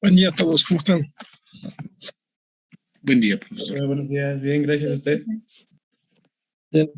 Buen día a todos, ¿cómo están? Buen día, profesor. Hola, buenos días, bien, gracias a usted. Bien.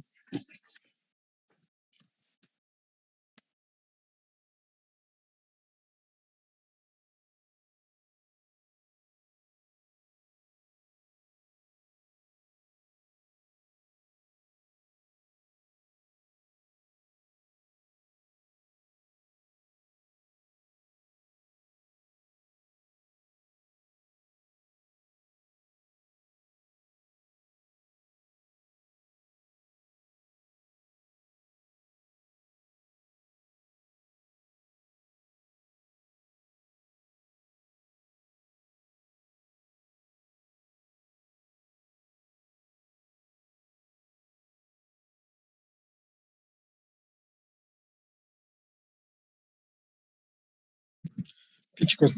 ¿Qué chicos?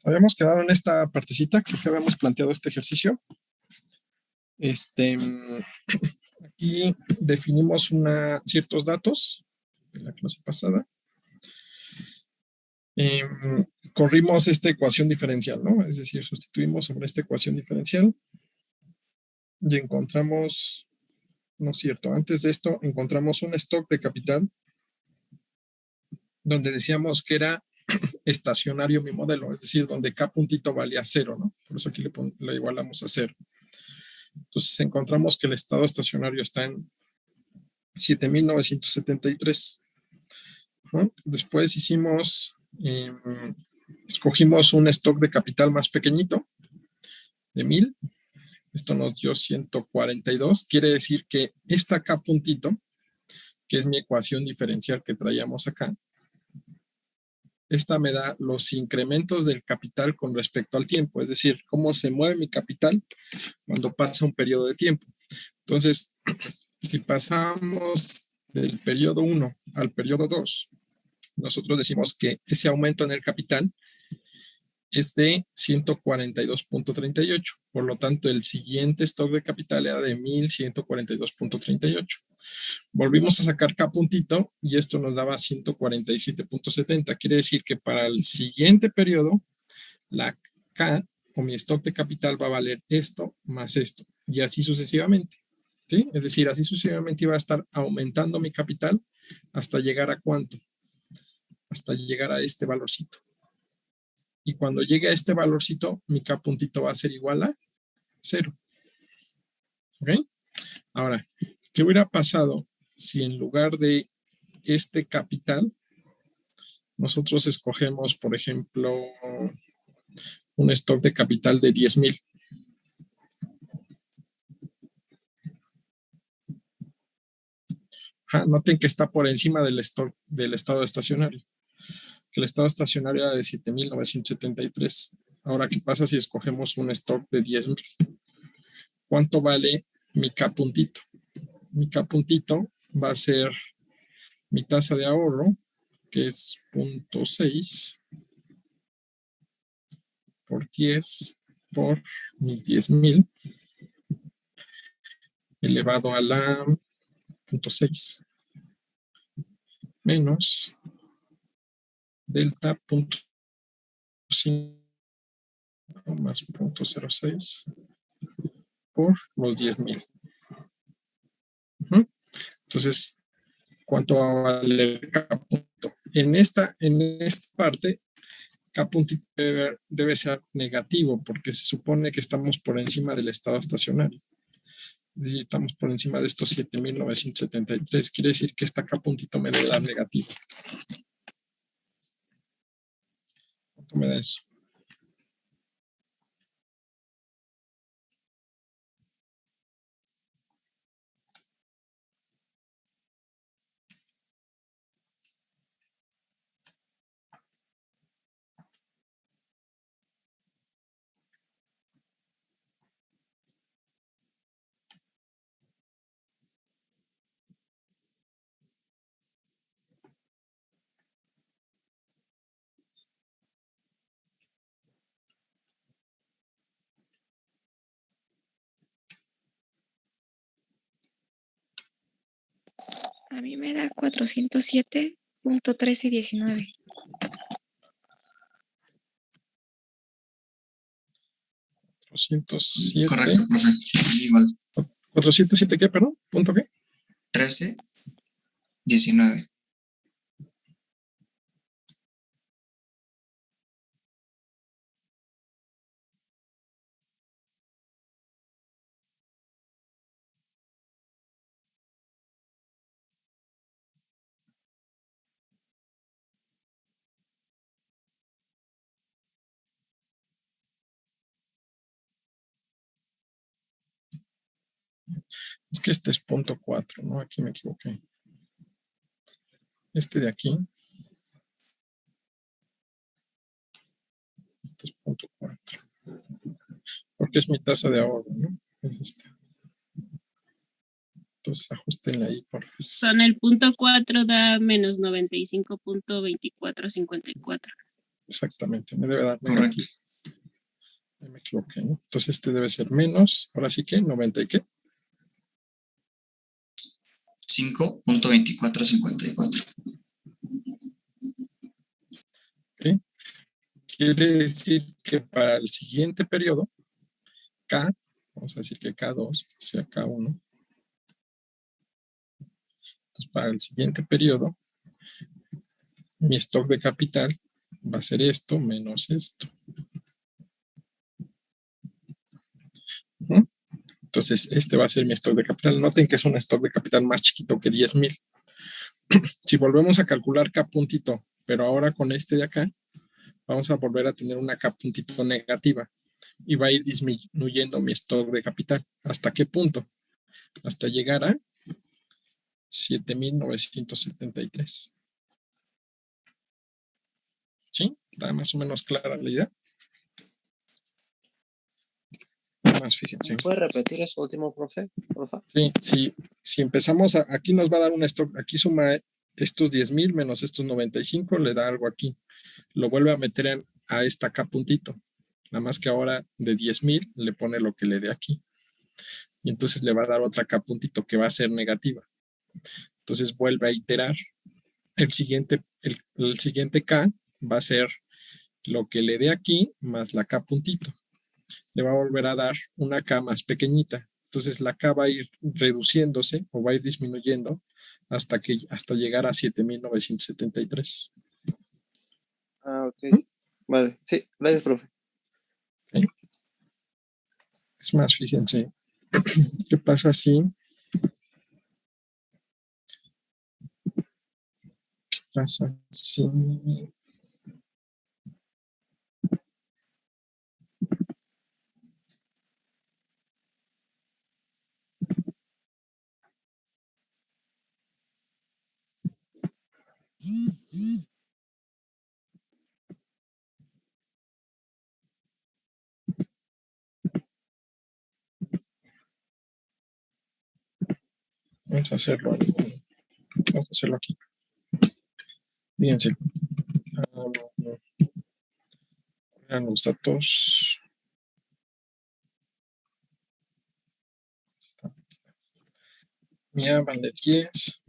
Habíamos quedado en esta partecita, creo que habíamos planteado este ejercicio. Aquí definimos ciertos datos de la clase pasada. Corrimos esta ecuación diferencial, ¿no? Es decir, sustituimos sobre esta ecuación diferencial y encontramos, no es cierto, antes de esto encontramos un stock de capital donde decíamos que era estacionario mi modelo, es decir, donde K puntito valía 0, ¿no? Por eso aquí le igualamos a 0. Entonces encontramos que el estado estacionario está en 7,973. ¿No? Después escogimos un stock de capital más pequeñito, de 1,000. Esto nos dio 142. Quiere decir que esta K puntito, que es mi ecuación diferencial que traíamos acá, esta me da los incrementos del capital con respecto al tiempo, es decir, cómo se mueve mi capital cuando pasa un periodo de tiempo. Entonces, si pasamos del periodo 1 al periodo 2, nosotros decimos que ese aumento en el capital es de 142.38. Por lo tanto, el siguiente stock de capital era de 1,142.38. Volvimos a sacar K puntito y esto nos daba 147.70. Quiere decir que para el siguiente periodo, la K o mi stock de capital va a valer esto más esto y así sucesivamente. ¿Sí? Es decir, así sucesivamente iba a estar aumentando mi capital hasta llegar a ¿cuánto? Hasta llegar a este valorcito. Y cuando llegue a este valorcito, mi K puntito va a ser igual a 0. ¿Ok? Ahora, ¿qué hubiera pasado si en lugar de este capital, nosotros escogemos, por ejemplo, un stock de capital de 10,000? Noten que está por encima del stock del estado estacionario. El estado estacionario era de 7,973. Ahora, ¿qué pasa si escogemos un stock de 10,000? ¿Cuánto vale mi K puntito? Mi K puntito va a ser mi tasa de ahorro, que es 0.6 por 10 por mis 10,000 elevado a la 0.6 menos delta 0.5 más 0.06 por los 10,000. Entonces, ¿cuánto va a valer K punto? En esta parte, K puntito debe ser negativo porque se supone que estamos por encima del estado estacionario. Es decir, estamos por encima de estos 7,973. Quiere decir que esta K puntito me debe dar negativo. ¿Cuánto me da eso? A mí me da 407.1319. 407. Correcto, profe. Igual. 407, ¿qué, perdón? ¿Punto qué? 13.19. Es que este es punto 4, ¿no? Aquí me equivoqué. Este de aquí. Este es punto 4. Porque es mi tasa de ahorro, ¿no? Es esta. Entonces ajustenle ahí, por favor. Son el punto 4 da menos 95.2454. Exactamente, me debe dar Correcto. negativo. Me equivoqué, ¿no? Entonces este debe ser menos, ahora sí que 90 y qué. 5.2454. ¿Okay? Quiere decir que para el siguiente periodo, K, vamos a decir que K2 sea K1. Entonces para el siguiente periodo, mi stock de capital va a ser esto menos esto. ¿No? Entonces este va a ser mi stock de capital. Noten que es un stock de capital más chiquito que 10,000. Si volvemos a calcular K puntito, pero ahora con este de acá, vamos a volver a tener una K puntito negativa y va a ir disminuyendo mi stock de capital. ¿Hasta qué punto? Hasta llegar a 7,973. ¿Sí? ¿Está más o menos clara la idea? Más, fíjense. ¿Puede repetir eso último, profe? Porfa. Sí, si empezamos, aquí nos va a dar un stock, aquí suma estos 10,000 menos estos 95, le da algo aquí. Lo vuelve a meter a esta K puntito. Nada más que ahora de 10,000 le pone lo que le dé aquí. Y entonces le va a dar otra K puntito que va a ser negativa. Entonces vuelve a iterar. El siguiente K va a ser lo que le dé aquí más la K puntito. Le va a volver a dar una K más pequeñita. Entonces la K va a ir reduciéndose o va a ir disminuyendo hasta llegar a 7,973. Ah, ok. Vale, sí, gracias, profe. ¿Okay? Es más, fíjense, ¿qué pasa si? ¿Qué pasa si? Vamos a hacerlo aquí. Fíjense. Vean los datos. Mi A vale 10.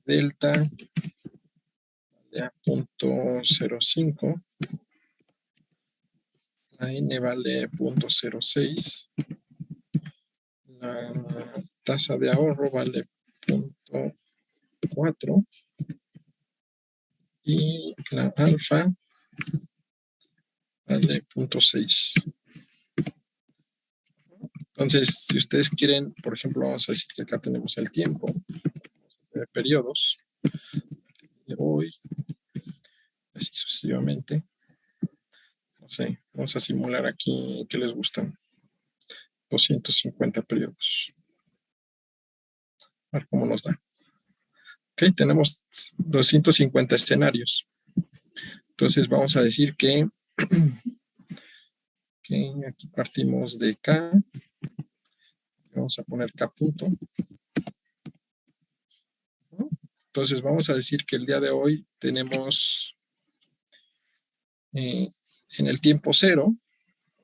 Delta vale a 0.05. La N vale 0.06. La tasa de ahorro vale 0.4. Y la alfa vale 0.6. Entonces, si ustedes quieren, por ejemplo, vamos a decir que acá tenemos el tiempo de periodos de hoy, así sucesivamente. No sé, vamos a simular aquí que les gustan 250 periodos. A ver cómo nos da. Ok, tenemos 250 escenarios. Entonces vamos a decir que aquí partimos de K. Vamos a poner K punto. Entonces vamos a decir que el día de hoy tenemos en el tiempo 0,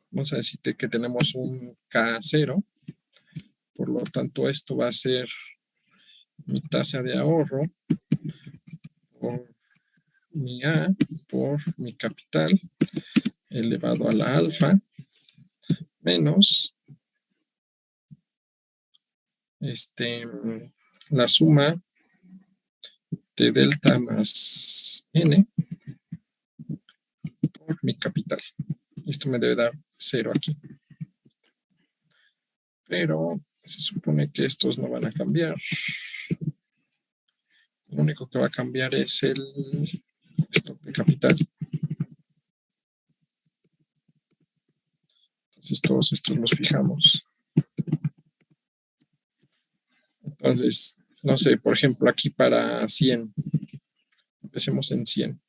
vamos a decir que tenemos un K0. Por lo tanto, esto va a ser mi tasa de ahorro por mi A por mi capital elevado a la alfa menos la suma de delta más n por mi capital. Esto me debe dar 0 aquí. Pero se supone que estos no van a cambiar. Lo único que va a cambiar es el stock de capital. Entonces todos estos los fijamos. Entonces, no sé, por ejemplo, aquí para 100. Empecemos en 100.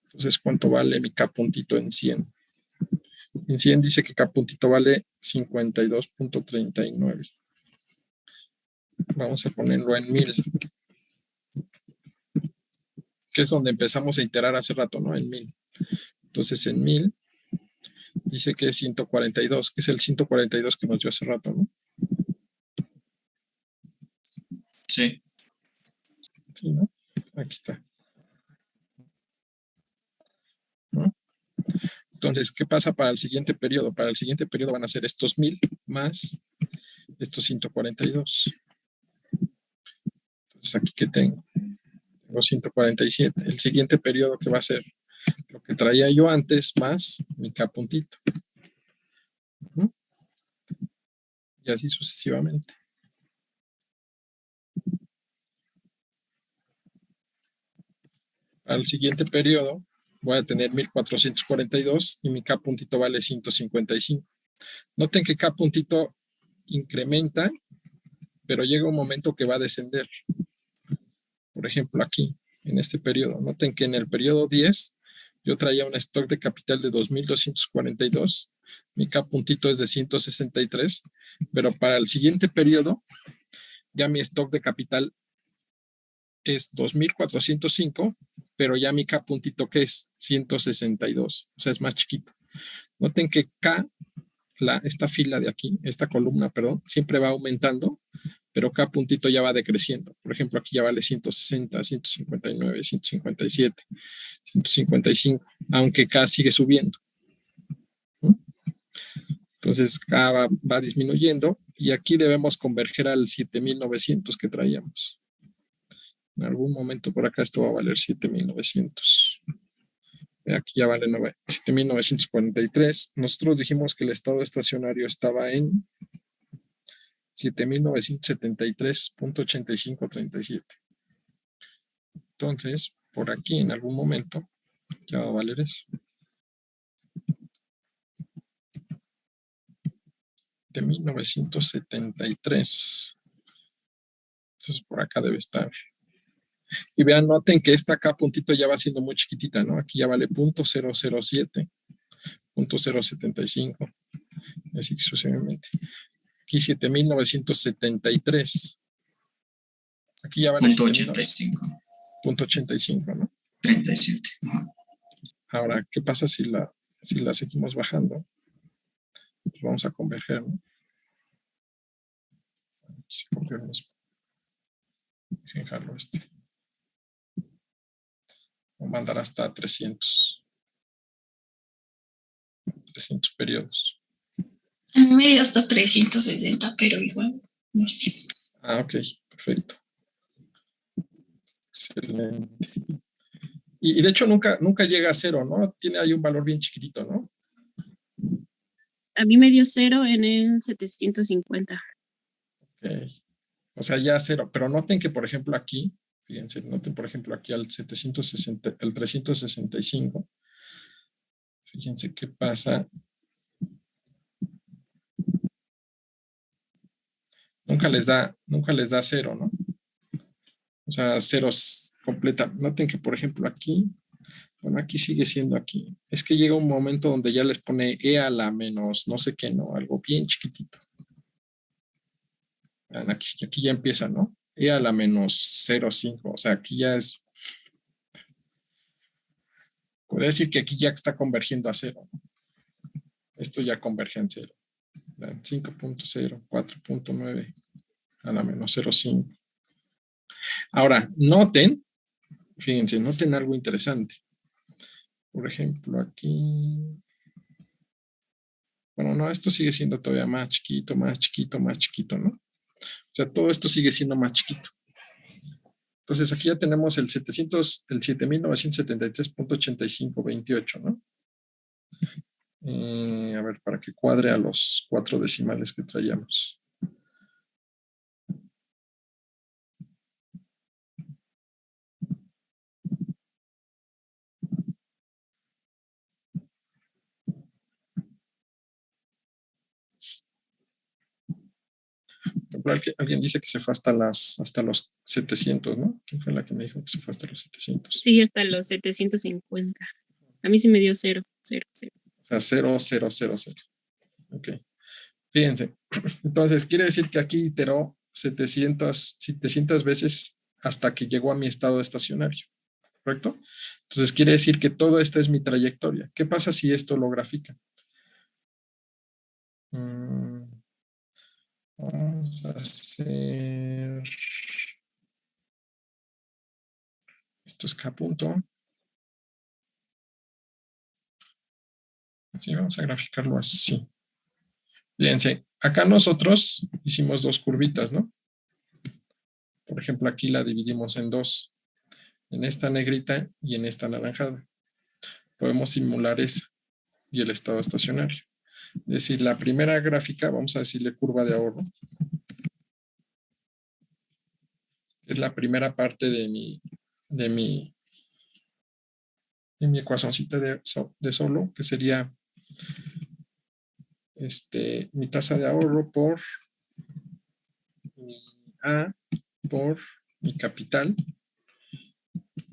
Entonces, ¿cuánto vale mi K puntito en 100? En 100 dice que K puntito vale 52.39. Vamos a ponerlo en 1000. Que es donde empezamos a iterar hace rato, ¿no? En 1000. Entonces, en 1000 dice que es 142, que es el 142 que nos dio hace rato, ¿no? Sí. Sí, ¿no? Aquí está. ¿No? Entonces, ¿qué pasa para el siguiente periodo? Para el siguiente periodo van a ser estos 1000 más estos 142. Entonces, aquí que tengo 147. El siguiente periodo que va a ser lo que traía yo antes más mi K puntito. ¿No? Y así sucesivamente. Al siguiente periodo voy a tener 1442 y mi K puntito vale 155. Noten que K puntito incrementa, pero llega un momento que va a descender. Por ejemplo, aquí, en este periodo. Noten que en el periodo 10 yo traía un stock de capital de 2.242. Mi K puntito es de 163, pero para el siguiente periodo ya mi stock de capital es 2.405, pero ya mi K puntito que es 162, o sea, es más chiquito. Noten que K, esta fila de aquí, esta columna, perdón, siempre va aumentando, pero K puntito ya va decreciendo. Por ejemplo, aquí ya vale 160, 159, 157, 155, aunque K sigue subiendo. Entonces K va disminuyendo y aquí debemos converger al 7.900 que traíamos. En algún momento por acá esto va a valer 7.900. Aquí ya vale 7.943. Nosotros dijimos que el estado estacionario estaba en 7.973.8537. Entonces, por aquí en algún momento ya va a valer eso. 7.973. Entonces, por acá debe estar. Y vean, noten que esta K puntito ya va siendo muy chiquitita, ¿no? Aquí ya vale .007, .075, así sucesivamente. Aquí 7.973. Aquí ya vale .85, ¿no? 37. Ahora, ¿qué pasa si la seguimos bajando? Pues vamos a converger, ¿no? Aquí se convierte el mismo. Dejarlo Voy a mandar hasta 300 periodos. A mí me dio hasta 360, pero igual, no sé. Ah, ok, perfecto. Excelente. Y de hecho nunca llega a 0, ¿no? Tiene ahí un valor bien chiquitito, ¿no? A mí me dio 0 en el 750. Ok. O sea, ya 0. Pero noten que, por ejemplo, aquí, fíjense, noten, por ejemplo, aquí al 365. Fíjense qué pasa. Nunca les da 0, ¿no? O sea, ceros completa. Noten que, por ejemplo, aquí, bueno, aquí sigue siendo aquí. Es que llega un momento donde ya les pone E a la menos no sé qué, ¿no? Algo bien chiquitito. Aquí ya empieza, ¿no? E a la menos 0,5. O sea, aquí ya es. Podría decir que aquí ya está convergiendo a 0. Esto ya converge en 0. 5.0, 4.9 a la menos 0,5. Ahora, noten, fíjense, noten algo interesante. Por ejemplo, aquí. Bueno, no, esto sigue siendo todavía más chiquito, más chiquito, más chiquito, ¿no? O sea, todo esto sigue siendo más chiquito. Entonces, aquí ya tenemos el 7.973.8528, ¿no? A ver, para que cuadre a los 4 decimales que traíamos. Alguien dice que se fue hasta los 700, ¿no? ¿Quién fue la que me dijo que se fue hasta los 700? Sí, hasta los 750. A mí sí me dio 0, 0, 0. O sea, 0, 0, 0, 0. Ok. Fíjense. Entonces, quiere decir que aquí iteró 700 veces hasta que llegó a mi estado estacionario. ¿Correcto? Entonces, quiere decir que todo esta es mi trayectoria. ¿Qué pasa si esto lo grafica? Vamos a hacer... Esto es K punto. Así vamos a graficarlo así. Fíjense, acá nosotros hicimos 2 curvitas, ¿no? Por ejemplo, aquí la dividimos en 2. En esta negrita y en esta naranjada. Podemos simular esa y el estado estacionario. Es decir, la primera gráfica, vamos a decirle curva de ahorro. Es la primera parte de mi ecuacioncita de solo, que sería mi tasa de ahorro por mi A por mi capital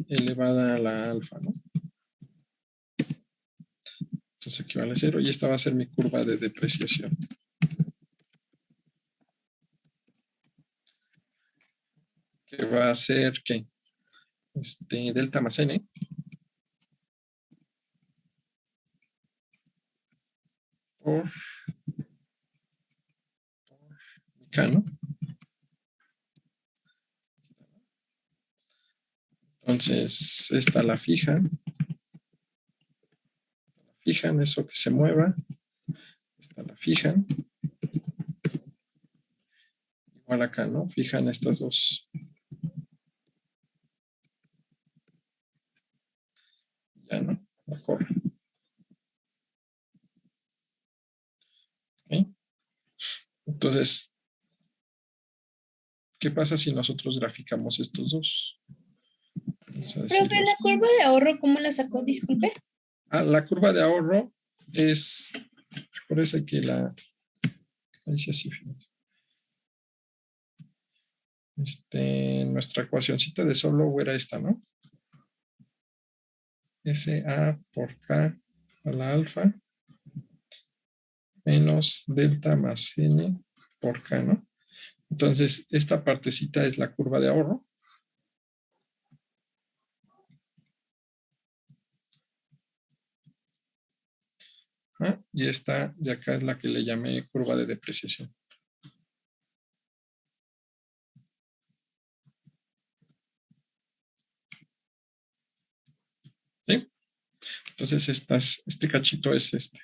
elevada a la alfa, ¿no? Entonces aquí vale 0 y esta va a ser mi curva de depreciación. Que va a ser ¿qué? Delta más N por K, ¿no? Entonces, esta la fijan. Fijan eso que se mueva. Esta la fijan. Igual acá, ¿no? Fijan estas dos. Ya, ¿no? Mejor. ¿Okay? Entonces, ¿qué pasa si nosotros graficamos estos dos? Profe, la curva de ahorro, ¿cómo la sacó? Disculpe. La curva de ahorro es, parece que dice así, fíjate. Nuestra ecuacioncita de solo era esta, ¿no? SA por K a la alfa menos delta más N por K, ¿no? Entonces, esta partecita es la curva de ahorro. Y esta de acá es la que le llamé curva de depreciación. ¿Sí? Entonces, este cachito es este.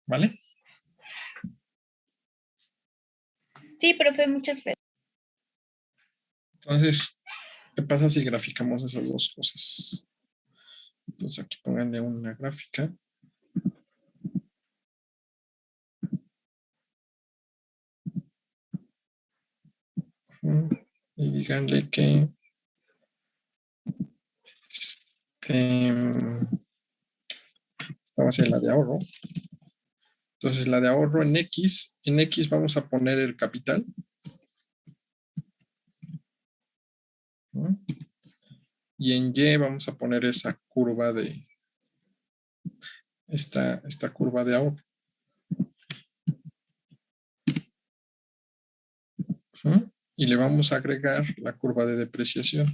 ¿Vale? Sí, profe, muchas gracias. Entonces, ¿qué pasa si graficamos esas dos cosas? Entonces, aquí pónganle una gráfica. Y díganle que esta va a ser la de ahorro. Entonces, la de ahorro en X vamos a poner el capital. Y en Y vamos a poner esa curva de esta curva de ahorro. Y le vamos a agregar la curva de depreciación.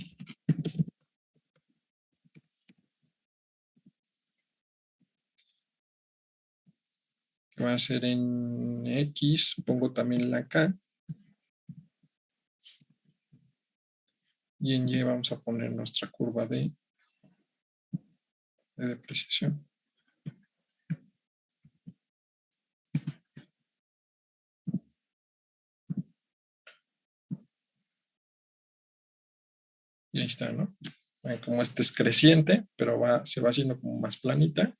que va a ser en X, pongo también la K. Y en Y vamos a poner nuestra curva de depreciación. Y ahí está, ¿no? Como este es creciente, pero se va haciendo como más planita.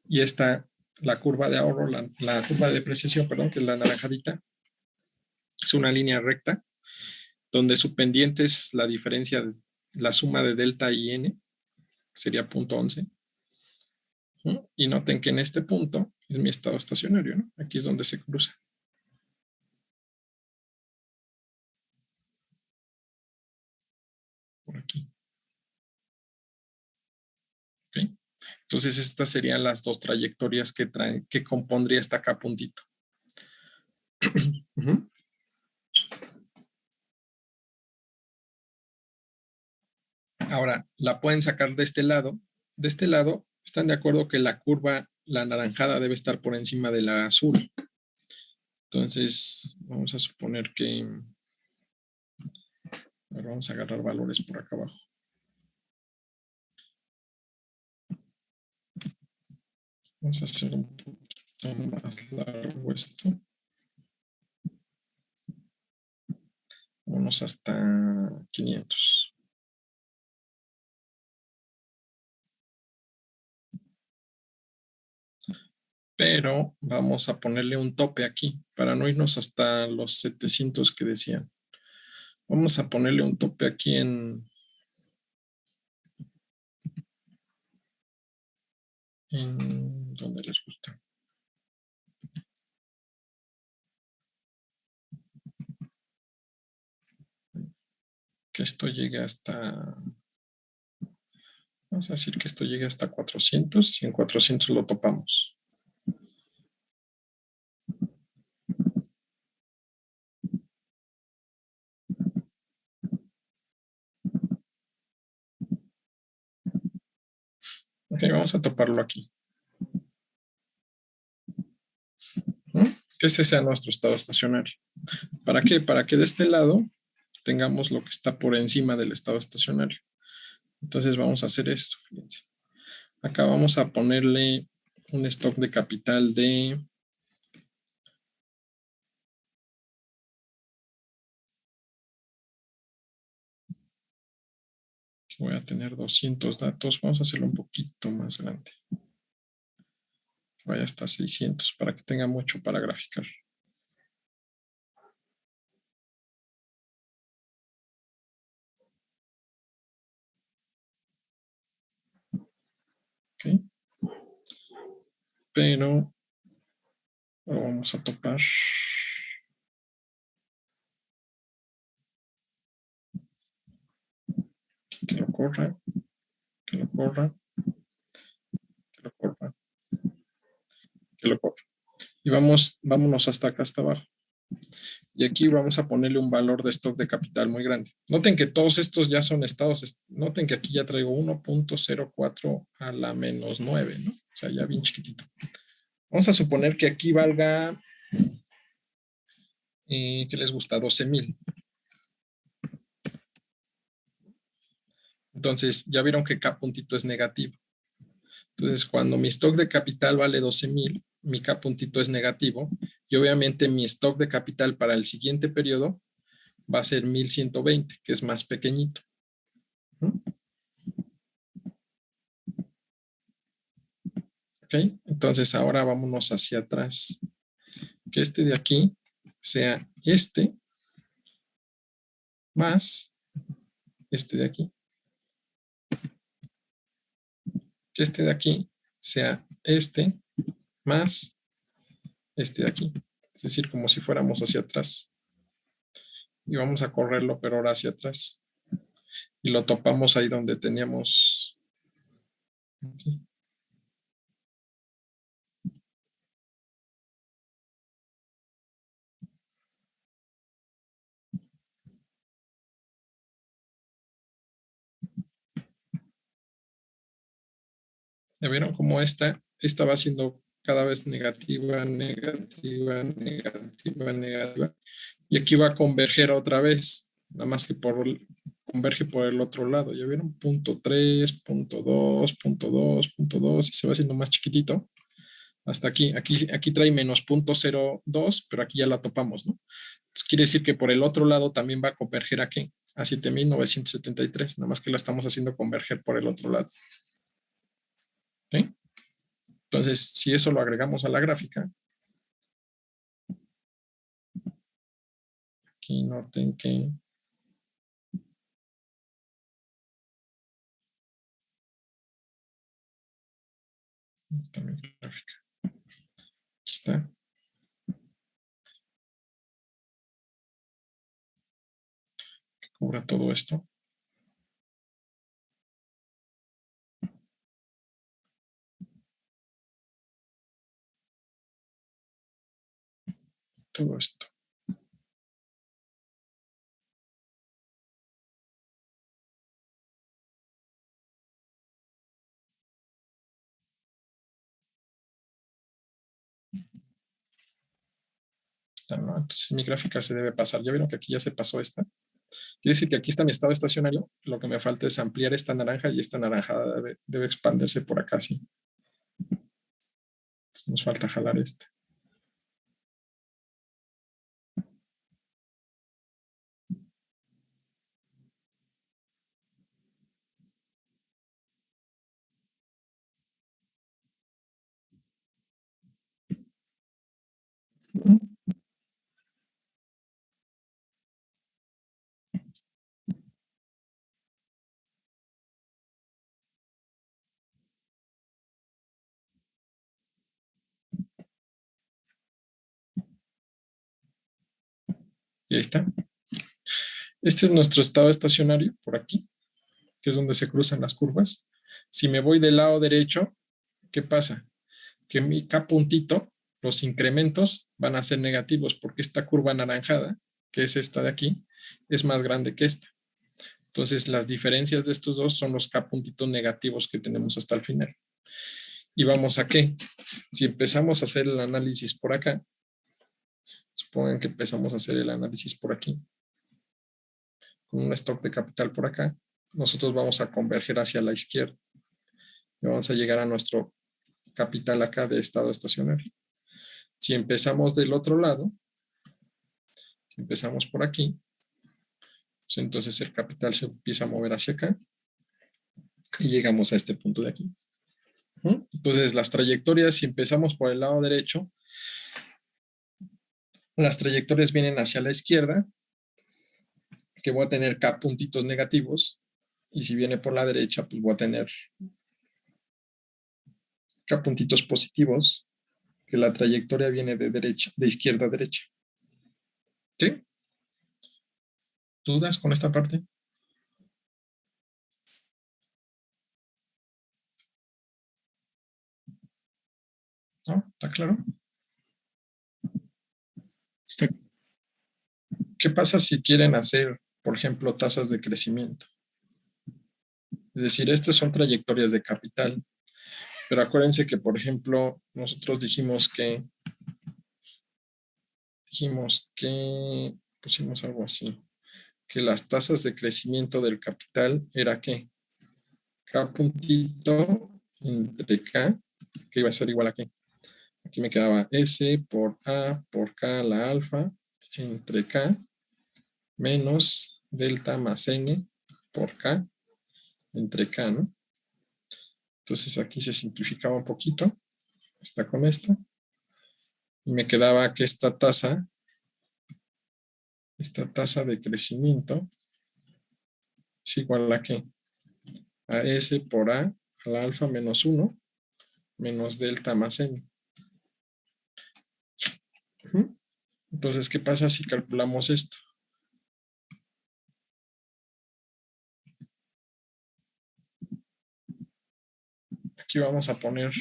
Y está la curva de ahorro, la curva de depreciación, perdón, que es la naranjadita. Es una línea recta, donde su pendiente es la diferencia, la suma de delta y n, que sería 0.11. Y noten que en este punto es mi estado estacionario, ¿no? Aquí es donde se cruza. Por aquí. ¿Okay? Entonces estas serían las dos trayectorias que compondría esta K puntito. Ahora, la pueden sacar de este lado. De este lado, ¿están de acuerdo que la curva, la naranjada, debe estar por encima de la azul? Entonces, vamos a suponer que... Ahora vamos a agarrar valores por acá abajo. Vamos a hacer un poquito más largo esto. Vámonos hasta 500. Pero vamos a ponerle un tope aquí para no irnos hasta los 700 que decían. Vamos a ponerle un tope aquí en donde les gusta. Que esto llegue hasta, vamos a decir que esto llegue hasta 400 y en 400 lo topamos. Ok, vamos a toparlo aquí. Que este sea nuestro estado estacionario. ¿Para qué? Para que de este lado tengamos lo que está por encima del estado estacionario. Entonces vamos a hacer esto. Fíjense. Acá vamos a ponerle un stock de capital de... Voy a tener 200 datos. Vamos a hacerlo un poquito más grande. Que vaya hasta 600 para que tenga mucho para graficar. Ok. Pero lo vamos a topar. Que lo corra. Que lo corra. Que lo corra. Que lo corra. Y vámonos hasta acá, hasta abajo. Y aquí vamos a ponerle un valor de stock de capital muy grande. Noten que todos estos ya son estados. Noten que aquí ya traigo 1.04 a la menos 9, ¿no? O sea, ya bien chiquitito. Vamos a suponer que aquí valga, ¿qué les gusta? 12,000. Entonces, ya vieron que K puntito es negativo. Entonces, cuando mi stock de capital vale 12,000, mi K puntito es negativo. Y obviamente mi stock de capital para el siguiente periodo va a ser 1120, que es más pequeñito. ¿Ok? Entonces, ahora vámonos hacia atrás. Que este de aquí sea este más este de aquí. Que este de aquí sea este más este de aquí. Es decir, como si fuéramos hacia atrás. Y vamos a correrlo, pero ahora hacia atrás. Y lo topamos ahí donde teníamos. Aquí. ¿Ya vieron cómo esta va haciendo cada vez negativa, negativa, negativa, negativa. Y aquí va a converger otra vez, nada más que converge por el otro lado. ¿Ya vieron? Punto 3, punto 2, punto 2, punto 2, y se va haciendo más chiquitito. Hasta aquí. Aquí trae menos 0.02, pero aquí ya la topamos, ¿no? Entonces quiere decir que por el otro lado también va a converger aquí, a 7.973, nada más que la estamos haciendo converger por el otro lado. ¿Sí? Entonces, si eso lo agregamos a la gráfica, aquí noten que está mi gráfica. Aquí está. Que cubra todo esto. Todo esto. ¿No? Entonces mi gráfica se debe pasar. ¿Ya vieron que aquí ya se pasó esta? Quiere decir que aquí está mi estado estacionario. Lo que me falta es ampliar esta naranja y esta naranja debe expandirse por acá, ¿sí? Entonces nos falta jalar este. Y ahí está. Este es nuestro estado estacionario por aquí, que es donde se cruzan las curvas. Si me voy del lado derecho, ¿qué pasa? Que mi K puntito, los incrementos van a ser negativos porque esta curva anaranjada, que es esta de aquí, es más grande que esta. Entonces, las diferencias de estos dos son los K puntitos negativos que tenemos hasta el final. ¿Y vamos a qué? Si empezamos a hacer el análisis por acá, supongan que empezamos a hacer el análisis por aquí, con un stock de capital por acá, nosotros vamos a converger hacia la izquierda y vamos a llegar a nuestro capital acá de estado estacionario. Si empezamos del otro lado, si empezamos por aquí, pues entonces el capital se empieza a mover hacia acá y llegamos a este punto de aquí. Entonces las trayectorias, si empezamos por el lado derecho, las trayectorias vienen hacia la izquierda, que voy a tener K puntitos negativos, y si viene por la derecha, pues voy a tener K puntitos positivos, que la trayectoria viene de izquierda a derecha. ¿Sí? ¿Dudas con esta parte? ¿No? ¿Está claro? ¿Qué pasa si quieren hacer, por ejemplo, tasas de crecimiento? Es decir, estas son trayectorias de capital, pero acuérdense que, por ejemplo, nosotros dijimos que pusimos algo así, que las tasas de crecimiento del capital era ¿qué? K puntito entre K, que iba a ser igual a ¿qué? Aquí me quedaba S por A por K la alfa entre K menos delta más N por K entre K, ¿no? Entonces aquí se simplificaba un poquito, está con esta, y me quedaba que esta tasa de crecimiento es igual a ¿qué? A S por A a la alfa menos 1 menos delta más N. Entonces, ¿qué pasa si calculamos esto? Aquí vamos a poner,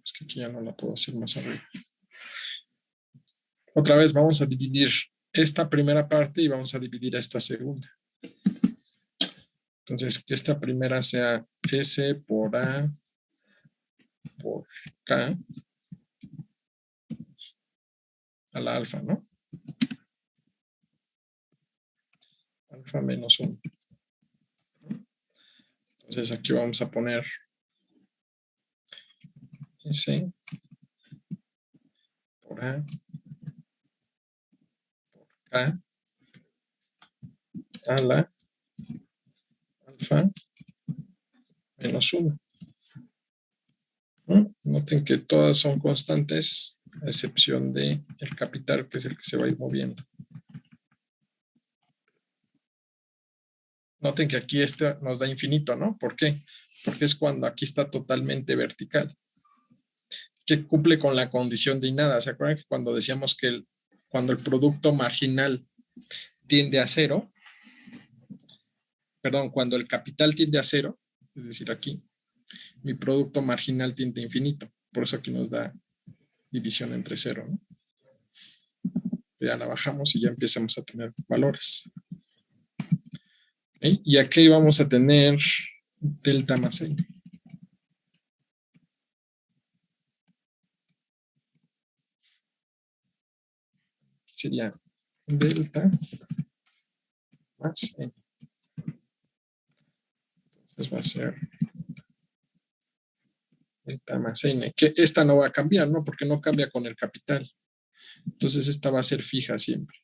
es que aquí ya no la puedo hacer más arriba. Otra vez vamos a dividir esta primera parte y vamos a dividir esta segunda. Entonces, que esta primera sea S por A por K a la alfa, ¿no? Alfa menos 1. Entonces aquí vamos a poner S por A por K a la alfa menos 1. ¿No? Noten que todas son constantes, a excepción de el capital, que es el que se va a ir moviendo. Noten que aquí este nos da infinito, ¿no? ¿Por qué? Porque es cuando aquí está totalmente vertical, que cumple con la condición de nada. ¿Se acuerdan que cuando decíamos que cuando el producto marginal tiende a cero, perdón, cuando el capital tiende a cero, es decir, aquí, mi producto marginal tiende a infinito. Por eso aquí nos da división entre cero, ¿no? Ya la bajamos y ya empezamos a tener valores. ¿Okay? Y aquí vamos a tener delta más n. Sería delta más n. Entonces va a ser delta más n, que esta no va a cambiar, ¿no? Porque no cambia con el capital. Entonces esta va a ser fija siempre.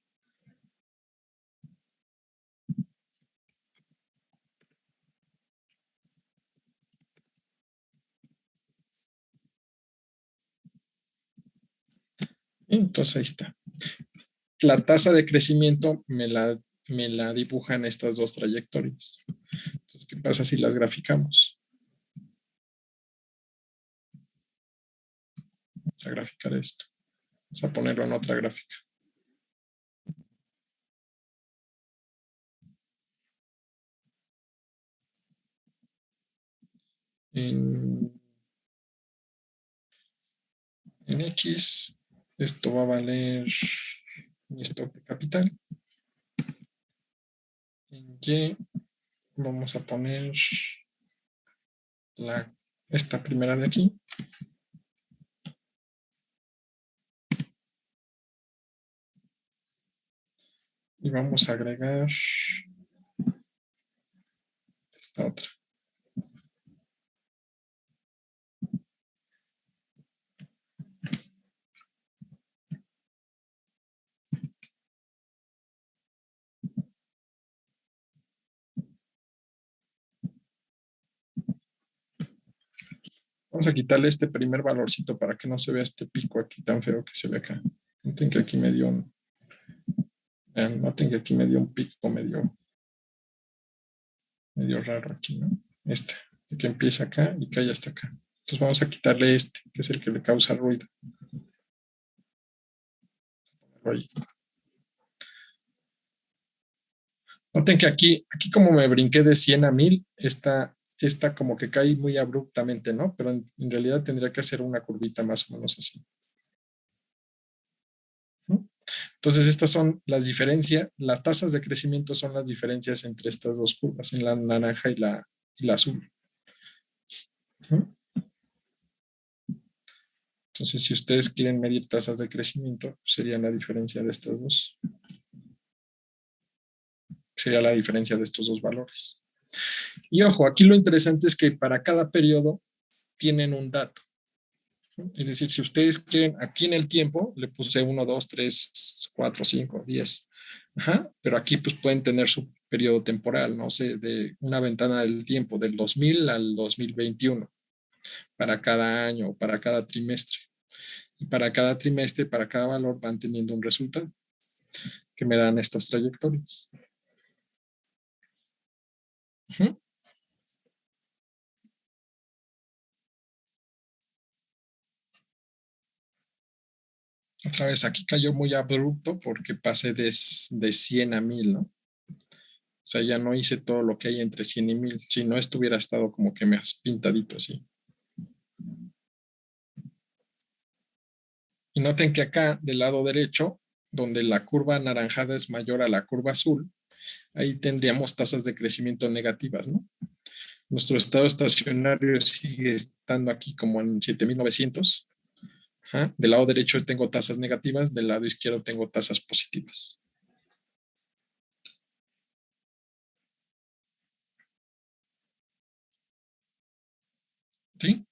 Entonces ahí está. La tasa de crecimiento me la dibujan estas dos trayectorias. Entonces, ¿qué pasa si las graficamos? Vamos a graficar esto. Vamos a ponerlo en otra gráfica. En X, esto va a valer mi stock de capital. En Y, vamos a poner esta primera de aquí. Y vamos a agregar esta otra. Vamos a quitarle este primer valorcito para que no se vea este pico aquí tan feo que se ve acá. Noten que aquí me dio un... Vean, noten que aquí me dio un pico medio raro aquí, ¿no? Este que empieza acá y cae hasta acá. Entonces vamos a quitarle este, que es el que le causa ruido. Ahí. Noten que aquí como me brinqué de 100 a 1000, esta como que cae muy abruptamente, ¿no? Pero en realidad tendría que hacer una curvita más o menos así. Entonces estas son las diferencias, las tasas de crecimiento son las diferencias entre estas dos curvas, en la naranja y la azul. Entonces si ustedes quieren medir tasas de crecimiento, sería la diferencia de estas dos. Sería la diferencia de estos dos valores. Y ojo, aquí lo interesante es que para cada periodo tienen un dato. Es decir, si ustedes quieren, aquí en el tiempo le puse 1, 2, 3, 4, 5, 10. Ajá, pero aquí pues pueden tener su periodo temporal, no sé, de una ventana del tiempo del 2000 al 2021 para cada año, para cada trimestre. Y para cada trimestre, para cada valor van teniendo un resultado que me dan estas trayectorias. Otra vez aquí cayó muy abrupto porque pasé de 100 a 1000, ¿no? O sea, ya no hice todo lo que hay entre 100 y 1000. Si no, esto hubiera estado como que más pintadito así. Y noten que acá, del lado derecho, donde la curva anaranjada es mayor a la curva azul, ahí tendríamos tasas de crecimiento negativas, ¿no? Nuestro estado estacionario sigue estando aquí como en 7900. Ajá. Del lado derecho tengo tasas negativas, del lado izquierdo tengo tasas positivas. ¿Sí?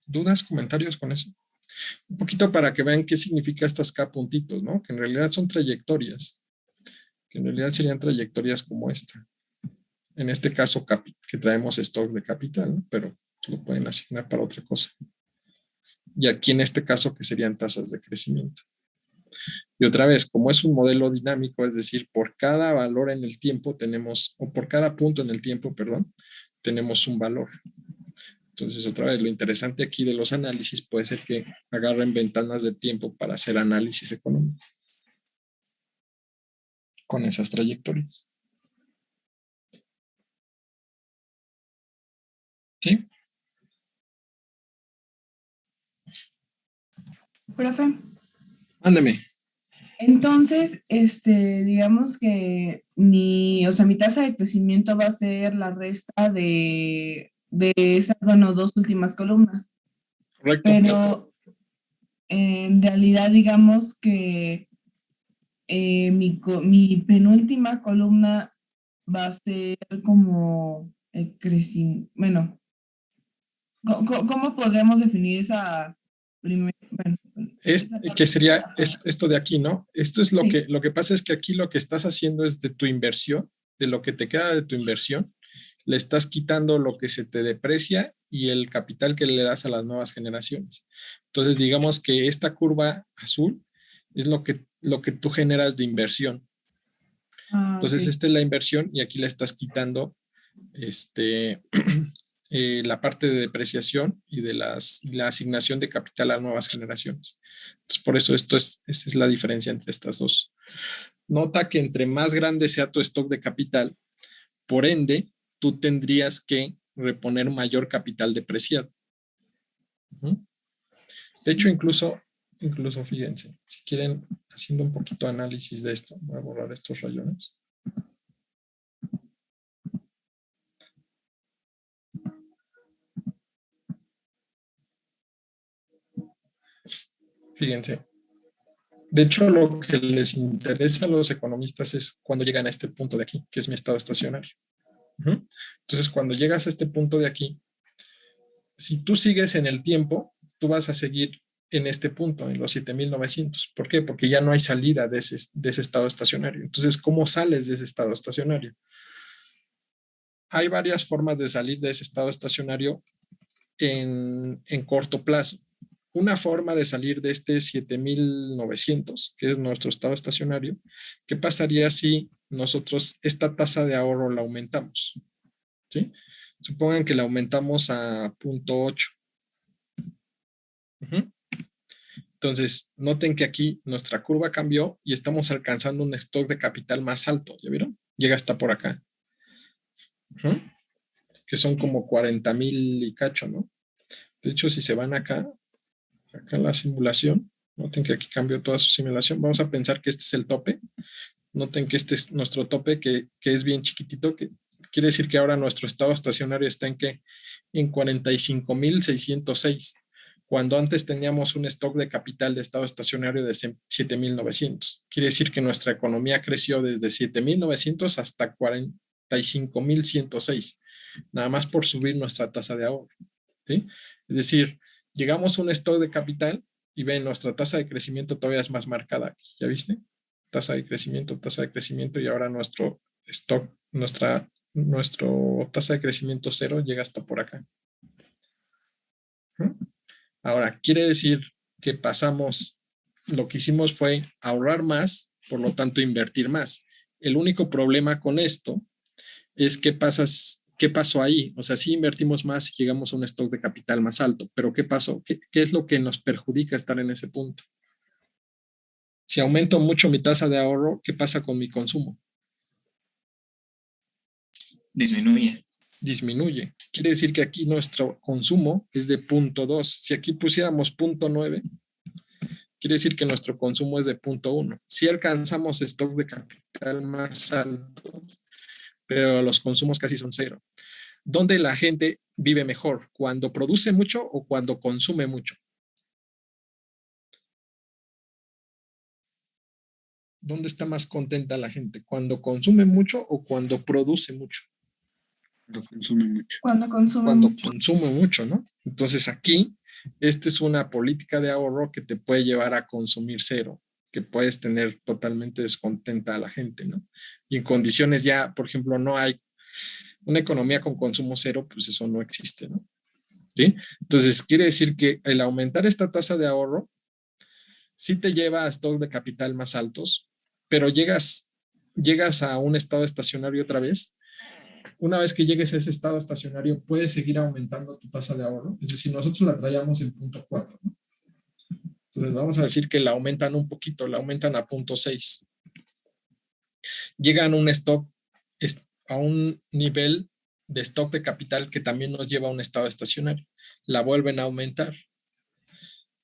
¿Dudas, comentarios con eso? Un poquito para que vean qué significa estas K puntitos, ¿no? Que en realidad son trayectorias, que en realidad serían trayectorias como esta. En este caso, que traemos stock de capital, ¿no? Pero lo pueden asignar para otra cosa. Y aquí en este caso, que serían tasas de crecimiento. Y otra vez, como es un modelo dinámico, es decir, por cada valor en el tiempo tenemos, o por cada punto en el tiempo, perdón, tenemos un valor. Entonces, otra vez, lo interesante aquí de los análisis puede ser que agarren ventanas de tiempo para hacer análisis económico con esas trayectorias. ¿Sí? Profe, Ándeme. entonces, digamos que o sea, mi tasa de crecimiento va a ser la resta de esas, bueno, dos últimas columnas. Correcto. Pero en realidad, digamos que mi penúltima columna va a ser como el crecimiento. Bueno, ¿cómo podríamos definir esa primera? Bueno, Que sería esto de aquí, ¿no? Esto es sí. lo que pasa es que aquí lo que estás haciendo es de tu inversión, de lo que te queda de tu inversión, le estás quitando lo que se te deprecia y el capital que le das a las nuevas generaciones. Entonces, digamos que esta curva azul es lo que tú generas de inversión. Entonces, Okay. esta es la inversión y aquí le estás quitando la parte de depreciación y de la asignación de capital a nuevas generaciones. Entonces, por eso esta es la diferencia entre estas dos. Nota que entre más grande sea tu stock de capital, por ende, tú tendrías que reponer mayor capital depreciado. De hecho, incluso fíjense, si quieren, haciendo un poquito de análisis de esto, voy a borrar estos rayones. Fíjense. De hecho, lo que les interesa a los economistas es cuando llegan a este punto de aquí, que es mi estado estacionario. Entonces, cuando llegas a este punto de aquí, si tú sigues en el tiempo, tú vas a seguir en este punto, en los 7,900. ¿Por qué? Porque ya no hay salida de ese estado estacionario. Entonces, ¿cómo sales de ese estado estacionario? Hay varias formas de salir de ese estado estacionario en corto plazo. Una forma de salir de este 7,900, que es nuestro estado estacionario, ¿qué pasaría si nosotros esta tasa de ahorro la aumentamos? ¿Sí? Supongan que la aumentamos a 0.8. Entonces, noten que aquí nuestra curva cambió y estamos alcanzando un stock de capital más alto. ¿Ya vieron? Llega hasta por acá. Que son como 40,000 y cacho, ¿no? De hecho, si se van acá la simulación, noten que aquí cambió toda su simulación. Vamos a pensar que este es el tope. Noten que este es nuestro tope, que es bien chiquitito, que quiere decir que ahora nuestro estado estacionario está en ¿qué? En 45,606, cuando antes teníamos un stock de capital de estado estacionario de 7,900. Quiere decir que nuestra economía creció desde 7,900 hasta 45,106, nada más por subir nuestra tasa de ahorro. ¿Sí? Es decir, llegamos a un stock de capital y ven, nuestra tasa de crecimiento todavía es más marcada. ¿Ya viste? Tasa de crecimiento y ahora nuestro stock, nuestro tasa de crecimiento cero llega hasta por acá. Ahora, quiere decir que lo que hicimos fue ahorrar más, por lo tanto invertir más. El único problema con esto es qué pasó ahí. O sea, sí invertimos más y llegamos a un stock de capital más alto, pero ¿qué pasó? ¿Qué es lo que nos perjudica estar en ese punto? Si aumento mucho mi tasa de ahorro, ¿qué pasa con mi consumo? Disminuye. Quiere decir que aquí nuestro consumo es de 0.2. Si aquí pusiéramos 0.9, quiere decir que nuestro consumo es de 0.1. Si alcanzamos stock de capital más altos, pero los consumos casi son cero. ¿Dónde la gente vive mejor? ¿Cuando produce mucho o cuando consume mucho? ¿Dónde está más contenta la gente? ¿Cuando consume mucho o cuando produce mucho? Lo consume mucho. Cuando consume Cuando mucho. consume mucho, ¿no? Entonces aquí, esta es una política de ahorro que te puede llevar a consumir cero, que puedes tener totalmente descontenta a la gente, ¿no? Y en condiciones ya, por ejemplo, no hay una economía con consumo cero, pues eso no existe, ¿no? ¿Sí? Entonces, quiere decir que el aumentar esta tasa de ahorro sí te lleva a stock de capital más altos, pero llegas a un estado estacionario otra vez. Una vez que llegues a ese estado estacionario, puedes seguir aumentando tu tasa de ahorro. Es decir, nosotros la traíamos en 0.4, ¿no? Entonces, vamos a decir que la aumentan un poquito, la aumentan a 0.6. Llegan a un stock, a un nivel de stock de capital que también nos lleva a un estado estacionario. La vuelven a aumentar.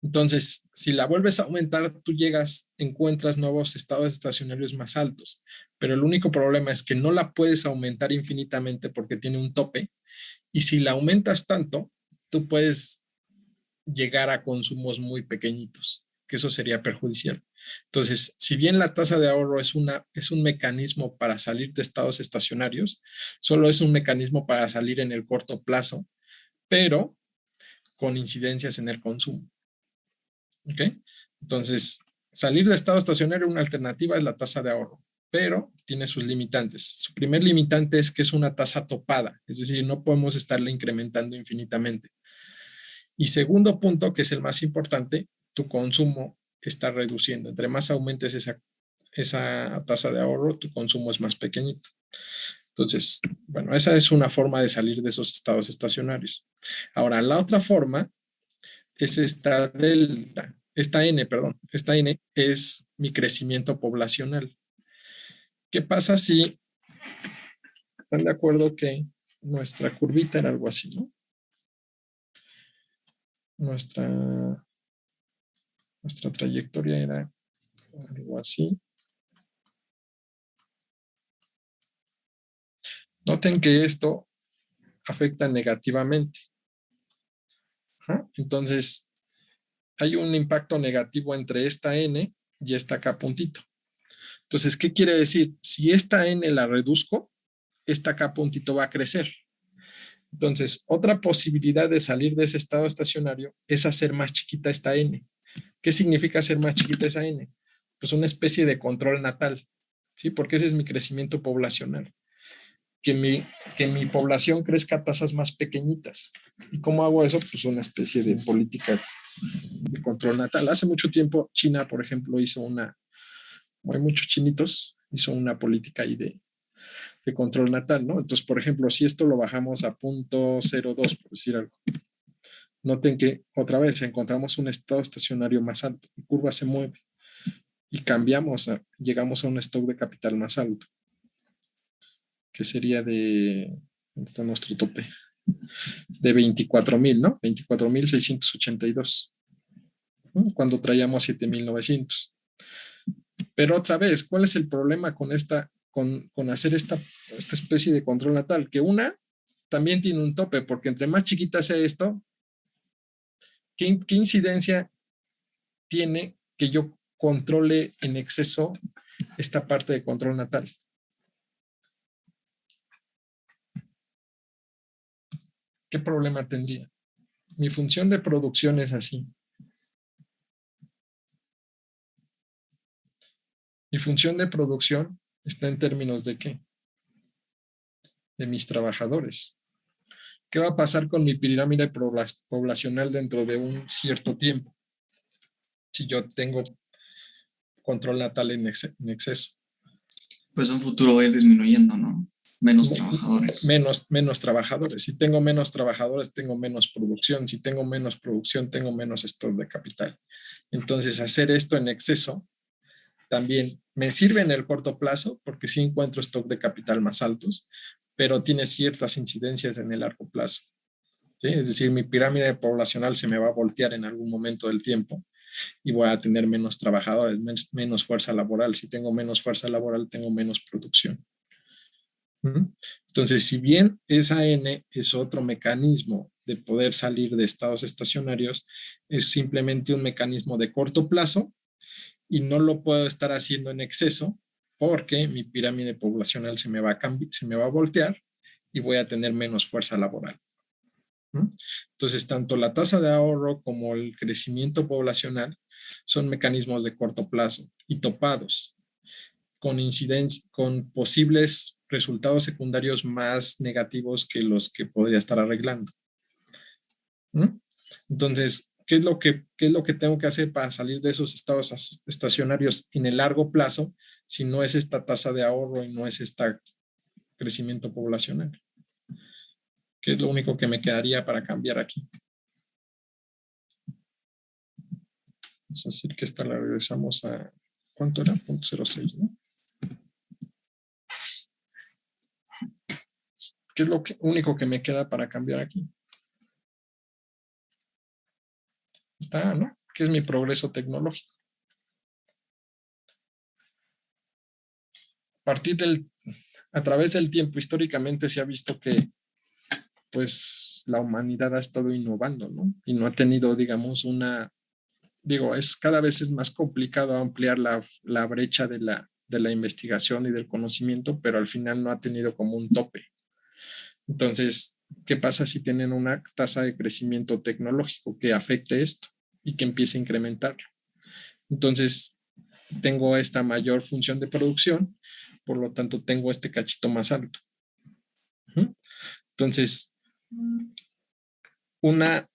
Entonces, si la vuelves a aumentar, tú encuentras nuevos estados estacionarios más altos, pero el único problema es que no la puedes aumentar infinitamente porque tiene un tope, y si la aumentas tanto, tú puedes llegar a consumos muy pequeñitos, que eso sería perjudicial. Entonces, si bien la tasa de ahorro es un mecanismo para salir de estados estacionarios, solo es un mecanismo para salir en el corto plazo, pero con incidencias en el consumo. ¿Ok? Entonces, salir de estado estacionario, una alternativa es la tasa de ahorro, pero tiene sus limitantes. Su primer limitante es que es una tasa topada, es decir, no podemos estarla incrementando infinitamente. Y segundo punto, que es el más importante, tu consumo está reduciendo. Entre más aumentes esa tasa de ahorro, tu consumo es más pequeñito. Entonces, bueno, esa es una forma de salir de esos estados estacionarios. Ahora, la otra forma es esta N es mi crecimiento poblacional. ¿Qué pasa si están de acuerdo que nuestra curvita era algo así, ¿no? Nuestra trayectoria era algo así. Noten que esto afecta negativamente. ¿Ah? Entonces, hay un impacto negativo entre esta N y esta K puntito. Entonces, ¿qué quiere decir? Si esta N la reduzco, esta K puntito va a crecer. Entonces, otra posibilidad de salir de ese estado estacionario es hacer más chiquita esta N. ¿Qué significa hacer más chiquita esa N? Pues una especie de control natal, ¿sí? Porque ese es mi crecimiento poblacional. Que mi población crezca a tasas más pequeñitas. ¿Y cómo hago eso? Pues una especie de política de control natal. Hace mucho tiempo China, por ejemplo, hay muchos chinitos, hizo una política ahí de control natal, ¿no? Entonces, por ejemplo, si esto lo bajamos a 0.02, por decir algo, noten que otra vez encontramos un estado estacionario más alto, la curva se mueve y llegamos a un stock de capital más alto, que sería ¿dónde está nuestro tope? De 24,000, ¿no? 24,682, ¿no? Cuando traíamos 7,900. Pero otra vez, ¿cuál es el problema con hacer esta especie de control natal? Que también tiene un tope, porque entre más chiquita sea esto, ¿qué incidencia tiene que yo controle en exceso esta parte de control natal? ¿Qué problema tendría? Mi función de producción es así. Mi función de producción está en términos de ¿qué? De mis trabajadores. ¿Qué va a pasar con mi pirámide poblacional dentro de un cierto tiempo? Si yo tengo control natal en exceso. Pues en un futuro va a ir disminuyendo, ¿no? Menos trabajadores. Menos trabajadores. Si tengo menos trabajadores, tengo menos producción. Si tengo menos producción, tengo menos stock de capital. Entonces, hacer esto en exceso también me sirve en el corto plazo porque sí encuentro stock de capital más altos, pero tiene ciertas incidencias en el largo plazo. ¿Sí? Es decir, mi pirámide poblacional se me va a voltear en algún momento del tiempo y voy a tener menos trabajadores, menos fuerza laboral. Si tengo menos fuerza laboral, tengo menos producción. Entonces, si bien esa N es otro mecanismo de poder salir de estados estacionarios, es simplemente un mecanismo de corto plazo y no lo puedo estar haciendo en exceso porque mi pirámide poblacional se me va a voltear y voy a tener menos fuerza laboral. Entonces, tanto la tasa de ahorro como el crecimiento poblacional son mecanismos de corto plazo y topados con posibles resultados secundarios más negativos que los que podría estar arreglando. Entonces, ¿qué es lo que tengo que hacer para salir de esos estados estacionarios en el largo plazo si no es esta tasa de ahorro y no es este crecimiento poblacional? ¿Qué es lo único que me quedaría para cambiar aquí? Es decir, que esta la regresamos a, ¿cuánto era? 0.06, ¿no? ¿Qué es lo único que me queda para cambiar aquí? Está, ¿no? ¿Qué es mi progreso tecnológico? A través del tiempo, históricamente se ha visto que pues la humanidad ha estado innovando, ¿no? Y no ha tenido, digamos, cada vez es más complicado ampliar la brecha de la investigación y del conocimiento, pero al final no ha tenido como un tope. Entonces, ¿qué pasa si tienen una tasa de crecimiento tecnológico que afecte esto y que empiece a incrementar? Entonces, tengo esta mayor función de producción, por lo tanto, tengo este cachito más alto. Entonces, una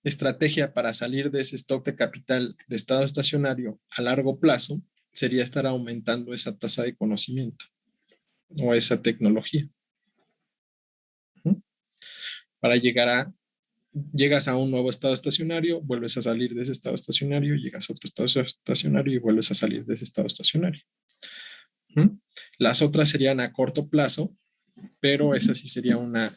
estrategia para salir de ese stock de capital de estado estacionario a largo plazo sería estar aumentando esa tasa de conocimiento o esa tecnología. Para llegas a un nuevo estado estacionario, vuelves a salir de ese estado estacionario, llegas a otro estado estacionario y vuelves a salir de ese estado estacionario. Las otras serían a corto plazo, pero esa sí sería una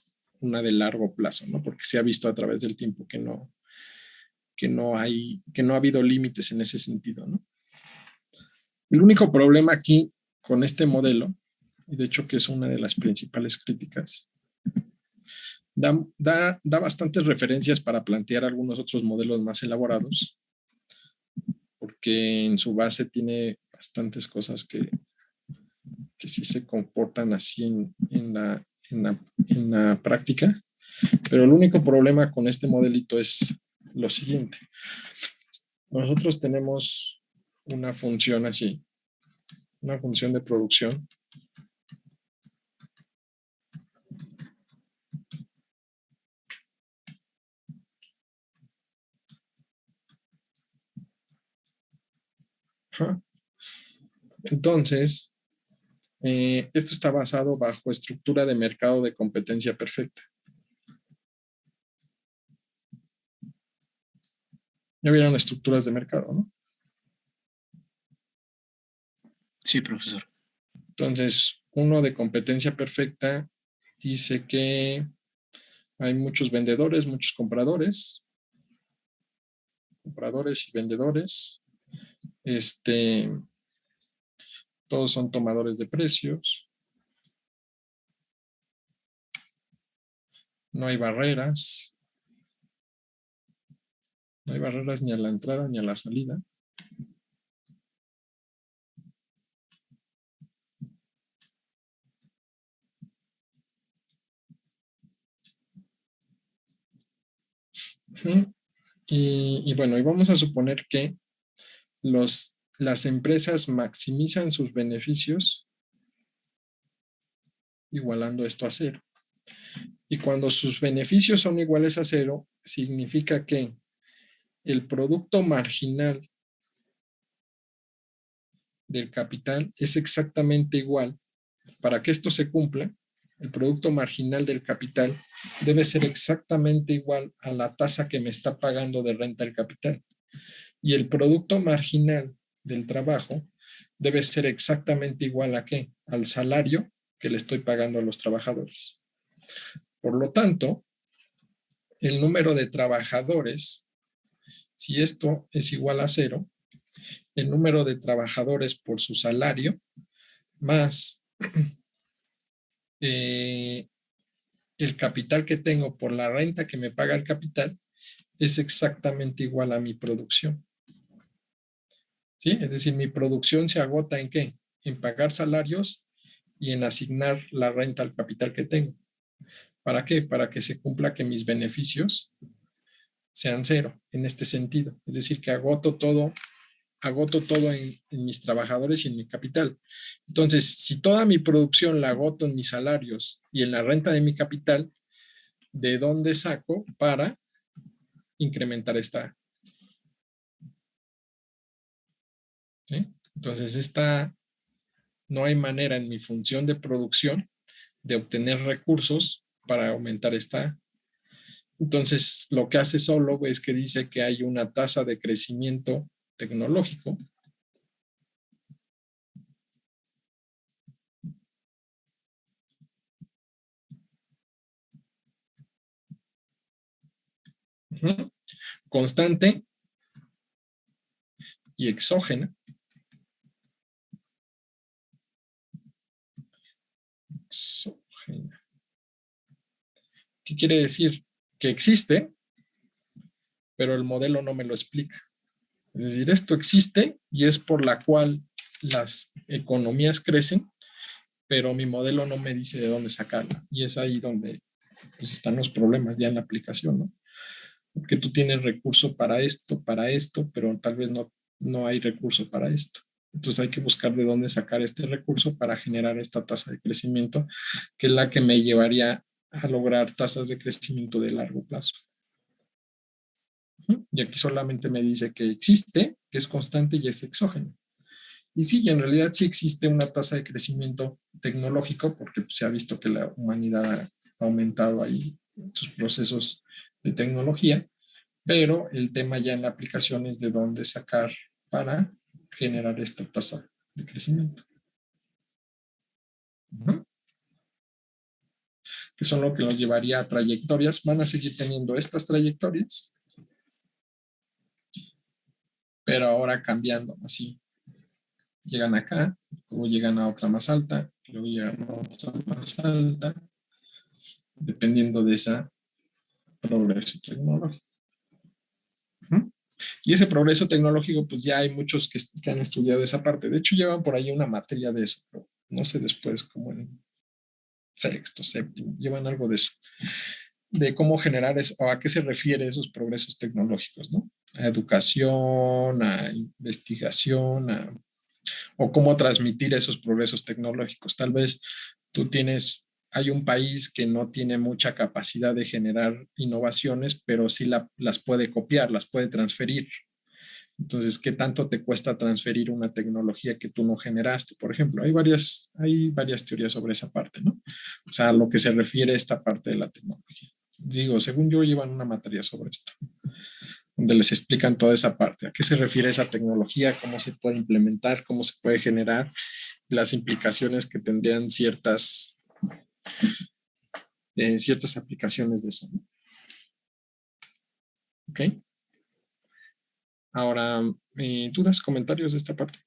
de largo plazo, ¿no? Porque se ha visto a través del tiempo que no ha habido límites en ese sentido, ¿no? El único problema aquí con este modelo, y de hecho que es una de las principales críticas, da bastantes referencias para plantear algunos otros modelos más elaborados, porque en su base tiene bastantes cosas que sí se comportan así en la práctica, pero el único problema con este modelito es lo siguiente. Nosotros tenemos una función así, una función de producción. Entonces, esto está basado bajo estructura de mercado de competencia perfecta. Ya vieron estructuras de mercado, ¿no? Sí, profesor. Entonces, uno de competencia perfecta dice que hay muchos vendedores, muchos compradores y vendedores. Todos son tomadores de precios. No hay barreras. No hay barreras ni a la entrada ni a la salida. Y bueno, y vamos a suponer que las empresas maximizan sus beneficios igualando esto a cero. Y cuando sus beneficios son iguales a cero, significa que el producto marginal del capital es exactamente igual. Para que esto se cumpla, el producto marginal del capital debe ser exactamente igual a la tasa que me está pagando de renta el capital. Y el producto marginal del trabajo debe ser exactamente igual a ¿qué? Al salario que le estoy pagando a los trabajadores. Por lo tanto, el número de trabajadores, si esto es igual a cero, el número de trabajadores por su salario más el capital que tengo por la renta que me paga el capital es exactamente igual a mi producción. ¿Sí? Es decir, mi producción se agota ¿en qué? En pagar salarios y en asignar la renta al capital que tengo. ¿Para qué? Para que se cumpla que mis beneficios sean cero en este sentido. Es decir, que agoto todo en mis trabajadores y en mi capital. Entonces, si toda mi producción la agoto en mis salarios y en la renta de mi capital, ¿de dónde saco para incrementar esta? ¿Sí? Entonces, no hay manera en mi función de producción de obtener recursos para aumentar esta. Entonces, lo que hace solo es que dice que hay una tasa de crecimiento tecnológico constante y exógena. ¿Qué quiere decir? Que existe, pero el modelo no me lo explica. Es decir, esto existe y es por la cual las economías crecen, pero mi modelo no me dice de dónde sacarla. Y es ahí donde pues, están los problemas ya en la aplicación, ¿no? Porque tú tienes recurso para esto, pero tal vez no hay recurso para esto. Entonces hay que buscar de dónde sacar este recurso para generar esta tasa de crecimiento, que es la que me llevaría a lograr tasas de crecimiento de largo plazo. Y aquí solamente me dice que existe, que es constante y es exógeno. Y sí, en realidad sí existe una tasa de crecimiento tecnológico porque pues, se ha visto que la humanidad ha aumentado ahí sus procesos de tecnología, pero el tema ya en la aplicación es de dónde sacar para generar esta tasa de crecimiento. Que son lo que nos llevaría a trayectorias. Van a seguir teniendo estas trayectorias, pero ahora cambiando así. Llegan acá, luego llegan a otra más alta, luego llegan a otra más alta, dependiendo de ese progreso tecnológico. Y ese progreso tecnológico, pues ya hay muchos que han estudiado esa parte. De hecho, llevan por ahí una materia de eso, pero no sé después, como en sexto, séptimo, llevan algo de eso, de cómo generar eso, o a qué se refiere esos progresos tecnológicos, ¿no? A educación, a investigación, o cómo transmitir esos progresos tecnológicos. Tal vez hay un país que no tiene mucha capacidad de generar innovaciones, pero sí las puede copiar, las puede transferir. Entonces, ¿qué tanto te cuesta transferir una tecnología que tú no generaste? Por ejemplo, hay varias teorías sobre esa parte, ¿no? O sea, a lo que se refiere a esta parte de la tecnología. Digo, según yo, llevan una materia sobre esto, donde les explican toda esa parte, a qué se refiere esa tecnología, cómo se puede implementar, cómo se puede generar, las implicaciones que tendrían ciertas aplicaciones de eso, ¿no? ¿Ok? Ahora, ¿dudas, comentarios de esta parte?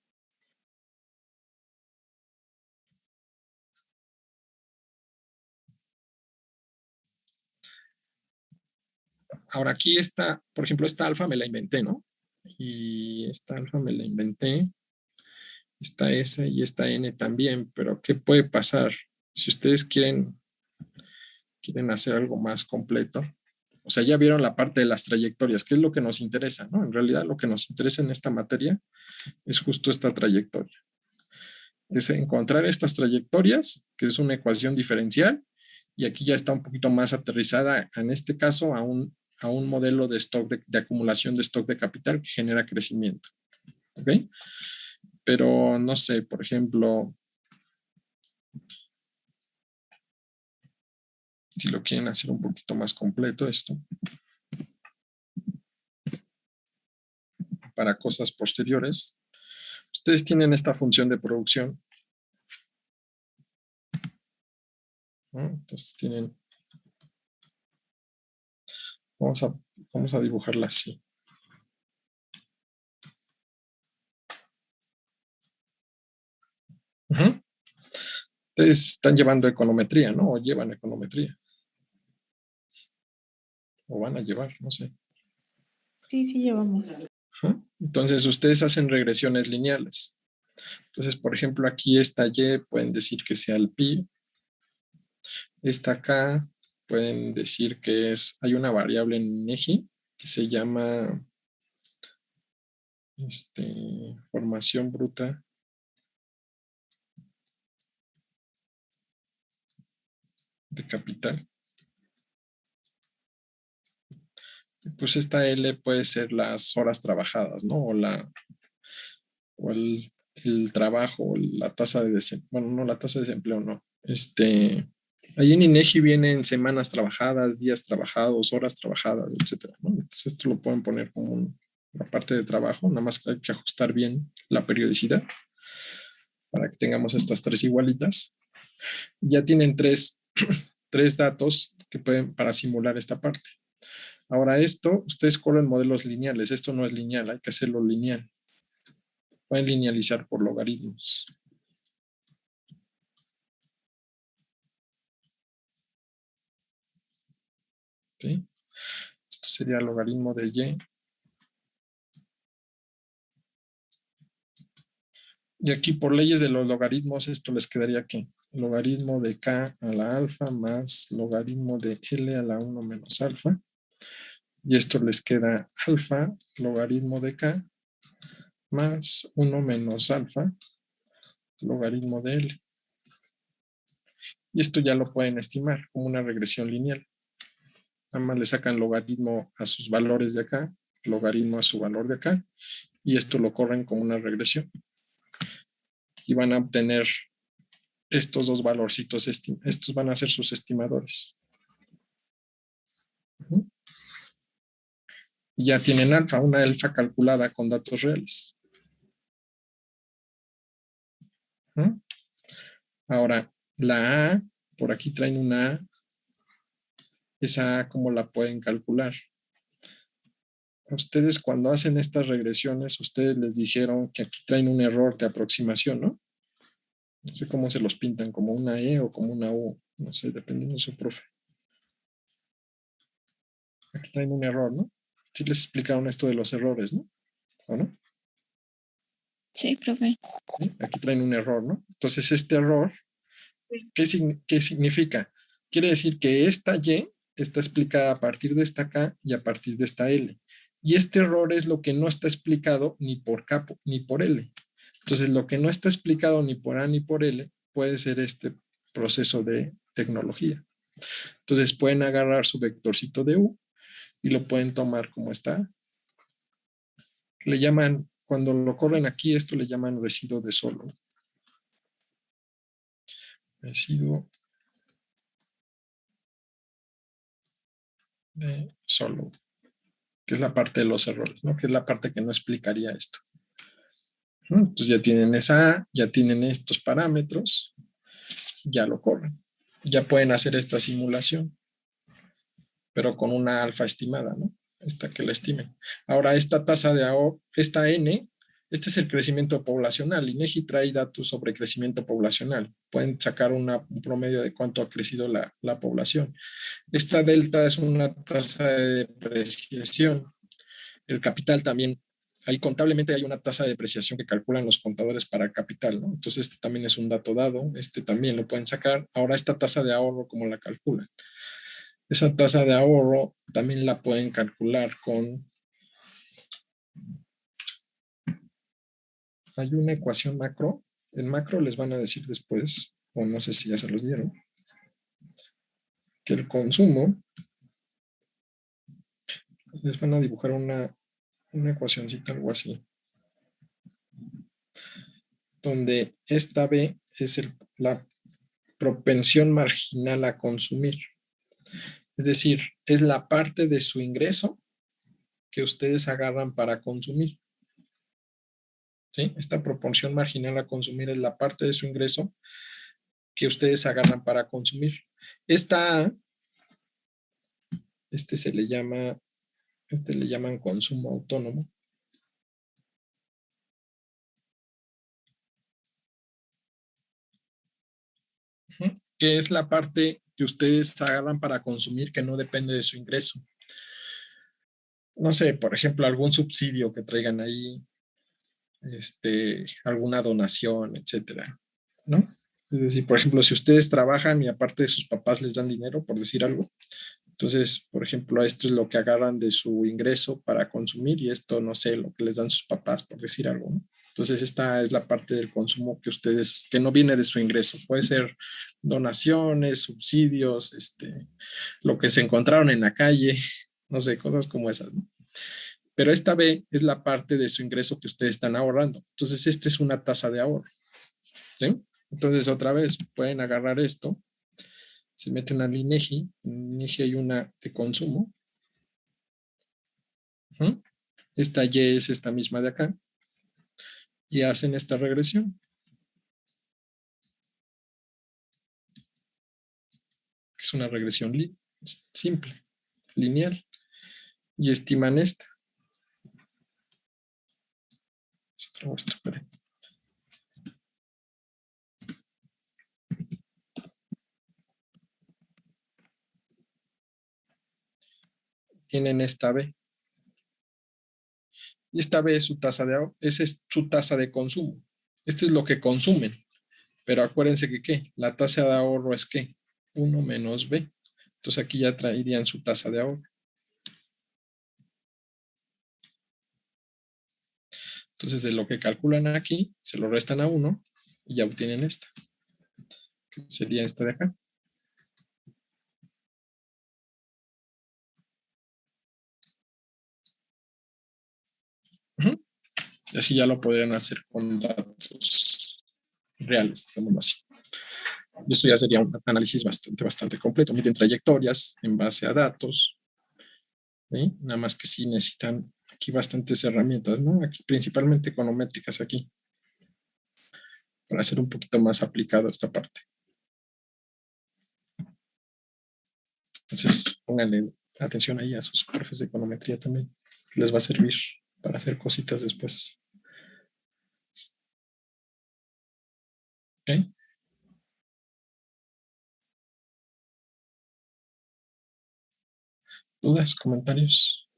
Ahora aquí está, por ejemplo, esta alfa me la inventé, ¿no? Y esta alfa me la inventé, esta S y esta N también, pero ¿qué puede pasar si ustedes quieren hacer algo más completo? O sea, ya vieron la parte de las trayectorias, que es lo que nos interesa, ¿no? En realidad lo que nos interesa en esta materia es justo esta trayectoria. Es encontrar estas trayectorias, que es una ecuación diferencial, y aquí ya está un poquito más aterrizada, en este caso, a un modelo de stock, de acumulación de stock de capital que genera crecimiento. ¿Ok? Pero no sé, por ejemplo, si lo quieren hacer un poquito más completo esto, para cosas posteriores, ustedes tienen esta función de producción, ¿no? Entonces tienen, vamos a dibujarla así. Ustedes están llevando econometría, ¿no? O llevan econometría. o van a llevar, no sé. Sí, sí llevamos. Ajá. Entonces, ustedes hacen regresiones lineales. Entonces, por ejemplo, aquí esta Y pueden decir que sea el pi. Esta acá pueden decir que hay una variable en INEGI que se llama formación bruta de capital. Pues esta L puede ser las horas trabajadas, ¿no? O el trabajo, o la tasa de desempleo. Bueno, no, la tasa de desempleo no. Ahí en INEGI vienen semanas trabajadas, días trabajados, horas trabajadas, etcétera, ¿no? Entonces esto lo pueden poner como la parte de trabajo, nada más que hay que ajustar bien la periodicidad para que tengamos estas tres igualitas. Ya tienen tres datos que pueden para simular esta parte. Ahora esto, ustedes corren modelos lineales, esto no es lineal, hay que hacerlo lineal. Pueden linealizar por logaritmos. ¿Sí? Esto sería el logaritmo de Y. Y aquí por leyes de los logaritmos, esto les quedaría ¿qué? Logaritmo de K a la alfa más logaritmo de L a la 1 menos alfa. Y esto les queda alfa, logaritmo de K, más 1 menos alfa, logaritmo de L. Y esto ya lo pueden estimar como una regresión lineal. Nada más le sacan logaritmo a sus valores de acá, logaritmo a su valor de acá, y esto lo corren como una regresión. Y van a obtener estos dos valorcitos, estos van a ser sus estimadores. Y ya tienen alfa, una alfa calculada con datos reales. Ahora, la A, por aquí traen una A. Esa A, ¿cómo la pueden calcular? Ustedes cuando hacen estas regresiones, ustedes les dijeron que aquí traen un error de aproximación, ¿no? No sé cómo se los pintan, como una E o como una U, no sé, dependiendo de su profe. Aquí traen un error, ¿no? Sí les explicaron esto de los errores, ¿no? ¿O no? Sí, profe. ¿Sí? Aquí traen un error, ¿no? Entonces, este error, ¿qué significa? Quiere decir que esta Y está explicada a partir de esta K y a partir de esta L. Y este error es lo que no está explicado ni por K ni por L. Entonces, lo que no está explicado ni por A ni por L puede ser este proceso de tecnología. Entonces, pueden agarrar su vectorcito de U y lo pueden tomar como está. Le llaman, cuando lo corren aquí, esto le llaman residuo de Solow. Residuo de Solow, que es la parte de los errores, ¿no? Que es la parte que no explicaría esto. Entonces ya tienen esa A, ya tienen estos parámetros, ya lo corren. Ya pueden hacer esta simulación, pero con una alfa estimada, ¿no? Esta que la estimen. Ahora, esta tasa de ahorro, esta N, este es el crecimiento poblacional. INEGI trae datos sobre crecimiento poblacional. Pueden sacar un promedio de cuánto ha crecido la población. Esta delta es una tasa de depreciación. El capital también, ahí contablemente hay una tasa de depreciación que calculan los contadores para el capital, ¿no? Entonces este también es un dato dado, este también lo pueden sacar. Ahora esta tasa de ahorro, ¿cómo la calculan? Esa tasa de ahorro también la pueden calcular con... Hay una ecuación macro. En macro les van a decir después, o no sé si ya se los dieron, que el consumo, les van a dibujar una ecuacióncita, algo así, donde esta B es la propensión marginal a consumir. Es decir, es la parte de su ingreso que ustedes agarran para consumir. ¿Sí? Esta proporción marginal a consumir es la parte de su ingreso que ustedes agarran para consumir. Esta A, le llaman consumo autónomo. Que es la parte que ustedes agarran para consumir que no depende de su ingreso. no sé, por ejemplo, algún subsidio que traigan ahí, alguna donación, etcétera, ¿no? Es decir, por ejemplo, si ustedes trabajan y aparte de sus papás les dan dinero, por decir algo, entonces, por ejemplo, esto es lo que agarran de su ingreso para consumir y esto, no sé, lo que les dan sus papás, por decir algo, ¿no? Entonces, esta es la parte del consumo que ustedes, que no viene de su ingreso. Puede ser donaciones, subsidios, lo que se encontraron en la calle, no sé, cosas como esas, ¿no? Pero esta B es la parte de su ingreso que ustedes están ahorrando. Entonces, esta es una tasa de ahorro, ¿sí? Entonces, otra vez, pueden agarrar esto, se meten al INEGI, en INEGI hay una de consumo. Esta Y es esta misma de acá. Y hacen esta regresión. Es una regresión simple, lineal. Y estiman esta. Tienen esta B. Y esta B es su tasa de ahorro, esa es su tasa de consumo. Este es lo que consumen. Pero acuérdense que ¿qué? La tasa de ahorro es ¿qué? 1 menos B. Entonces aquí ya traerían su tasa de ahorro. Entonces de lo que calculan aquí, se lo restan a 1 y ya obtienen esta. Que sería esta de acá. Y así ya lo podrían hacer con datos reales, digámoslo así. Y eso ya sería un análisis bastante completo. Miden trayectorias en base a datos. ¿Sí? Nada más que sí necesitan aquí bastantes herramientas, ¿no? Aquí principalmente econométricas aquí. Para hacer un poquito más aplicado esta parte. Entonces, pónganle atención ahí a sus profes de econometría también. Les va a servir para hacer cositas después. ¿Ok? ¿Dudas, comentarios?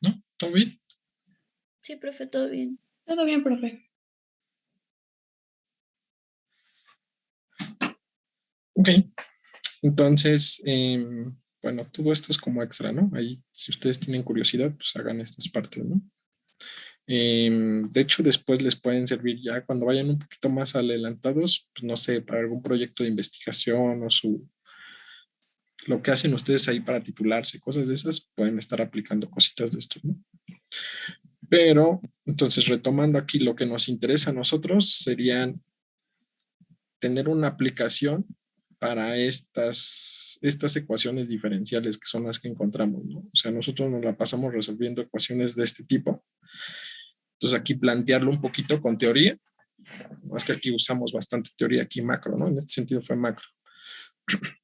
¿No? ¿Todo bien? Sí, profe, todo bien. Todo bien, profe. Ok. Entonces, bueno, todo esto es como extra, ¿no? Ahí, si ustedes tienen curiosidad, pues hagan estas partes, ¿no? De hecho, después les pueden servir ya cuando vayan un poquito más adelantados, pues no sé, para algún proyecto de investigación o lo que hacen ustedes ahí para titularse, cosas de esas, pueden estar aplicando cositas de esto, ¿no? Pero, entonces, retomando aquí, lo que nos interesa a nosotros serían tener una aplicación para estas ecuaciones diferenciales que son las que encontramos, ¿no? O sea, nosotros nos la pasamos resolviendo ecuaciones de este tipo. Entonces, aquí plantearlo un poquito con teoría. Más que aquí usamos bastante teoría, aquí macro, ¿no? En este sentido fue macro.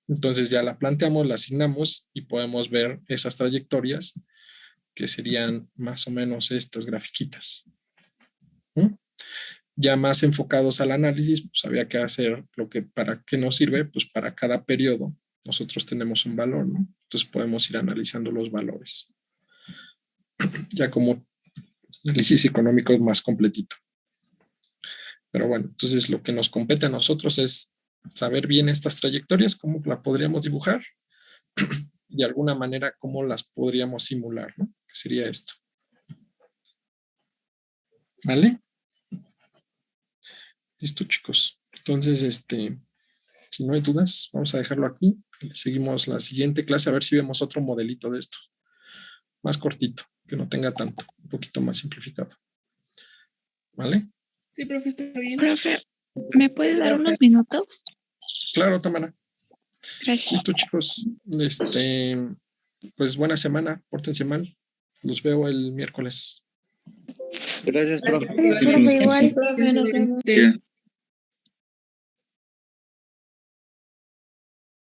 Entonces ya la planteamos, la asignamos y podemos ver esas trayectorias que serían más o menos estas grafiquitas. Ya más enfocados al análisis, pues había que hacer para qué nos sirve, pues para cada periodo nosotros tenemos un valor, ¿no? Entonces podemos ir analizando los valores. Ya como análisis económico es más completito. Pero bueno, entonces lo que nos compete a nosotros es saber bien estas trayectorias, cómo la podríamos dibujar, de alguna manera cómo las podríamos simular, ¿no? ¿Qué sería esto? ¿Vale? Listo, chicos. Entonces, si no hay dudas, vamos a dejarlo aquí. Seguimos la siguiente clase a ver si vemos otro modelito de esto. Más cortito, que no tenga tanto, un poquito más simplificado. ¿Vale? Sí, profe, está bien. Profe, ¿me puede dar unos minutos? Claro, Tamara. Gracias. Listo, chicos. Pues buena semana, pórtense mal. Los veo el miércoles. Gracias, profe. Profe, igual. Profe, nos vemos. Ya.